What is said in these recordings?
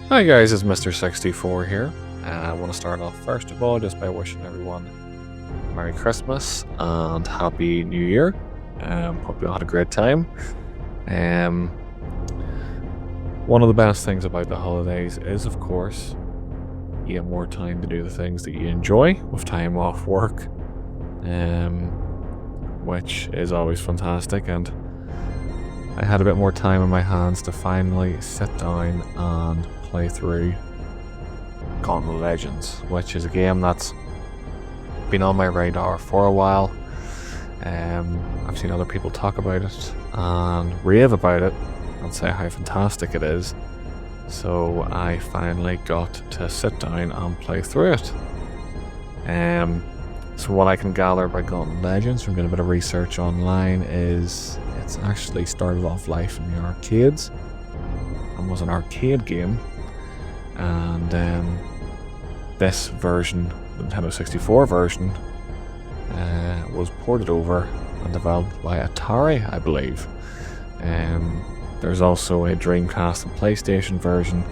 Hi guys, it's Mr. 64 here. I want to start off first of all just by wishing everyone Merry Christmas and Happy New Year. Hope you all had a great time. One of the best things about the holidays is, of course, you get more time to do the things that you enjoy with time off work, which is always fantastic. And I had a bit more time in my hands to finally sit down and play through Gauntlet Legends, which is a game that's been on my radar for a while. I've seen other people talk about it and rave about it and say how fantastic it is, so I finally got to sit down and play through it. So what I can gather by Gauntlet Legends from doing a bit of research online is it's actually started off life in the arcades and was an arcade game, and this version, the Nintendo 64 version, was ported over and developed by Atari, I believe. There's also a Dreamcast and PlayStation version,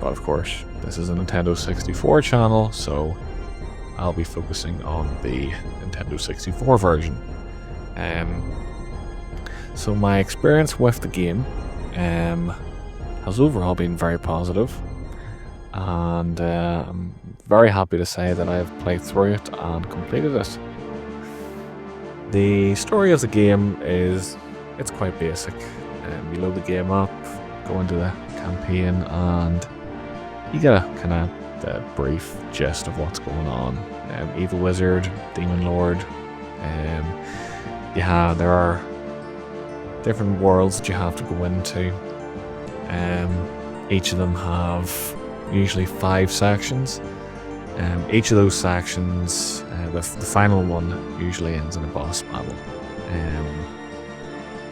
but of course this is a Nintendo 64 channel, so I'll be focusing on the Nintendo 64 version. So my experience with the game has overall been very positive, and I'm very happy to say that I have played through it and completed it. The story of the game it's quite basic. You load the game up, go into the campaign, and you get a kind of brief gist of what's going on. Evil Wizard, Demon Lord, there are different worlds that you have to go into. Each of them have usually 5 sections. Each of those sections, the final one usually ends in a boss battle.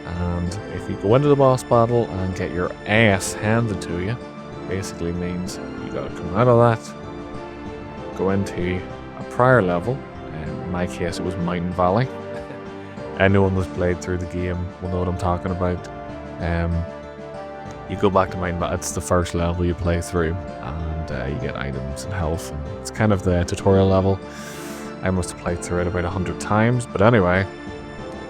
And if you go into the boss battle and get your ass handed to you, basically means you gotta come out of that, go into a prior level. In my case, it was Mountain Valley. Anyone that's played through the game will know what I'm talking about. You go back to Mountain Valley, it's the first level you play through, and you get items and health, and it's kind of the tutorial level. I must have played through it about 100 times, but anyway,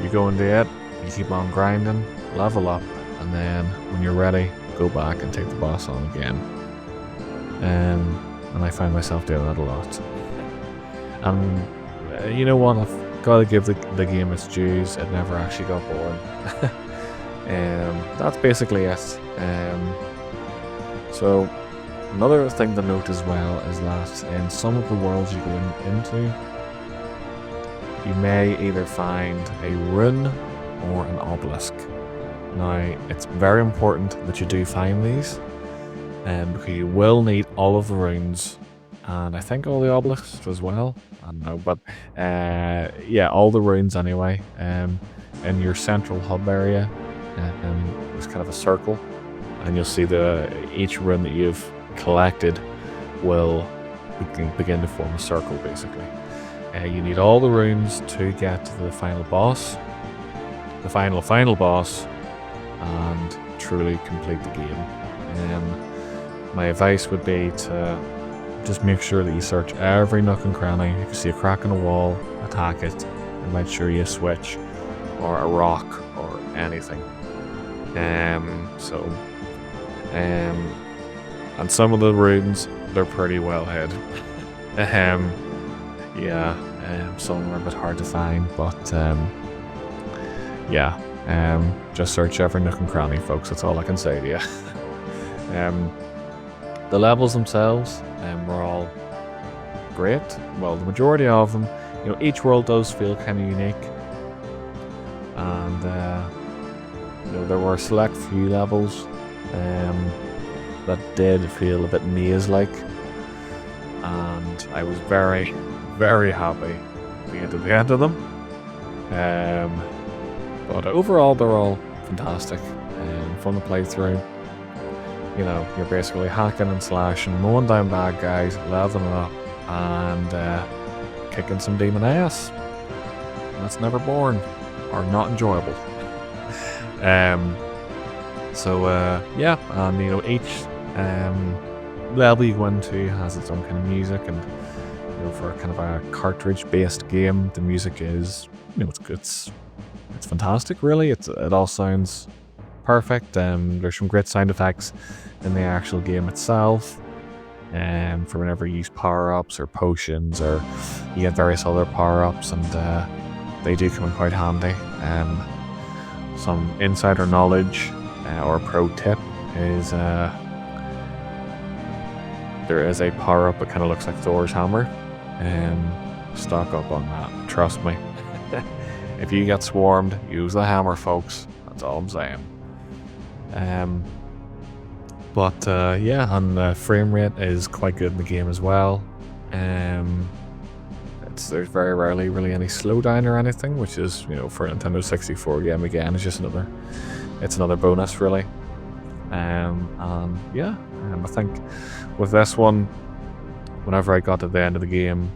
you go into it, you keep on grinding, level up, and then when you're ready, go back and take the boss on again. And I find myself doing that a lot. And you know what, I've got to give the game its dues. It never actually got boring. That's basically it. So another thing to note as well is that in some of the worlds you go into, you may either find a rune or an obelisk. Now, it's very important that you do find these, because you will need all of the runes, and I think all the obelisks as well. I don't know, but yeah, all the runes anyway. In your central hub area, there's kind of a circle, and you'll see each rune that you've collected will begin to form a circle, basically. You need all the runes to get to the final boss, the final boss, and truly complete the game. My advice would be to just make sure that you search every nook and cranny. If you see a crack in the wall, attack it, and make sure you switch, or a rock, or anything. And some of the runes, they're pretty well hid. Some of them are a bit hard to find, but just search every nook and cranny, folks. That's all I can say to you. The levels themselves were all great. Well, the majority of them, each world does feel kind of unique, and there were a select few levels that did feel a bit maze-like, and I was very, very happy to get to the end of them. But overall, they're all fantastic and fun to play through. You're basically hacking and slashing, mowing down bad guys, leveling up, and kicking some demon ass. And that's never boring or not enjoyable. So yeah, and each Level you go into has its own kind of music, and for kind of a cartridge-based game, the music is, it's fantastic. Really, it all sounds perfect. There's some great sound effects in the actual game itself. For whenever you use power-ups or potions, or you get various other power-ups, and they do come in quite handy. Some insider knowledge or pro tip is there is a power-up that kind of looks like Thor's hammer. Stock up on that, trust me. If you get swarmed, use the hammer, folks. That's all I'm saying. But yeah, and the frame rate is quite good in the game as well. There's very rarely really any slowdown or anything, which is, for a Nintendo 64 game, again, it's just another bonus, really. And yeah, I think with this one, whenever I got to the end of the game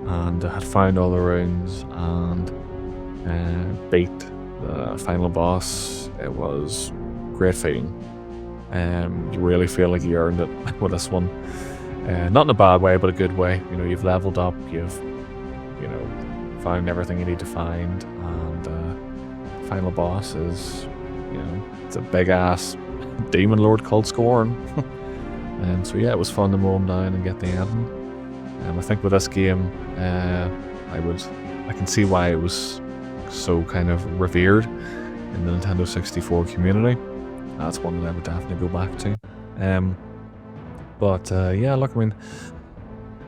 and I had found all the runes and beat the final boss, it was great feeling. You really feel like you earned it with this one. Not in a bad way, but a good way. You've leveled up, you've found everything you need to find, and the final boss is, it's a big ass demon lord called Scorn. And so yeah, it was fun to mow him down and get the ending. I think with this game, I can see why it was so kind of revered in the Nintendo 64 community. That's one that I would definitely go back to. But yeah, look, I mean,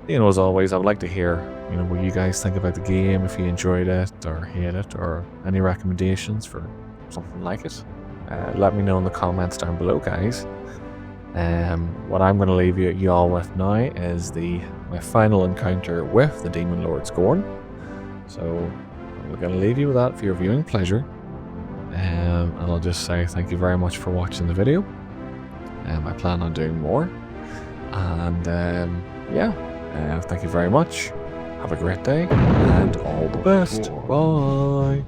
as always, I would like to hear, what you guys think about the game, if you enjoyed it or hate it, or any recommendations for something like it. Let me know in the comments down below, guys. What I'm going to leave you all with now is my final encounter with the Demon Lord Scorn. So I'm going to leave you with that for your viewing pleasure. And I'll just say thank you very much for watching the video. I plan on doing more. And yeah, thank you very much. Have a great day, and all the best. Bye.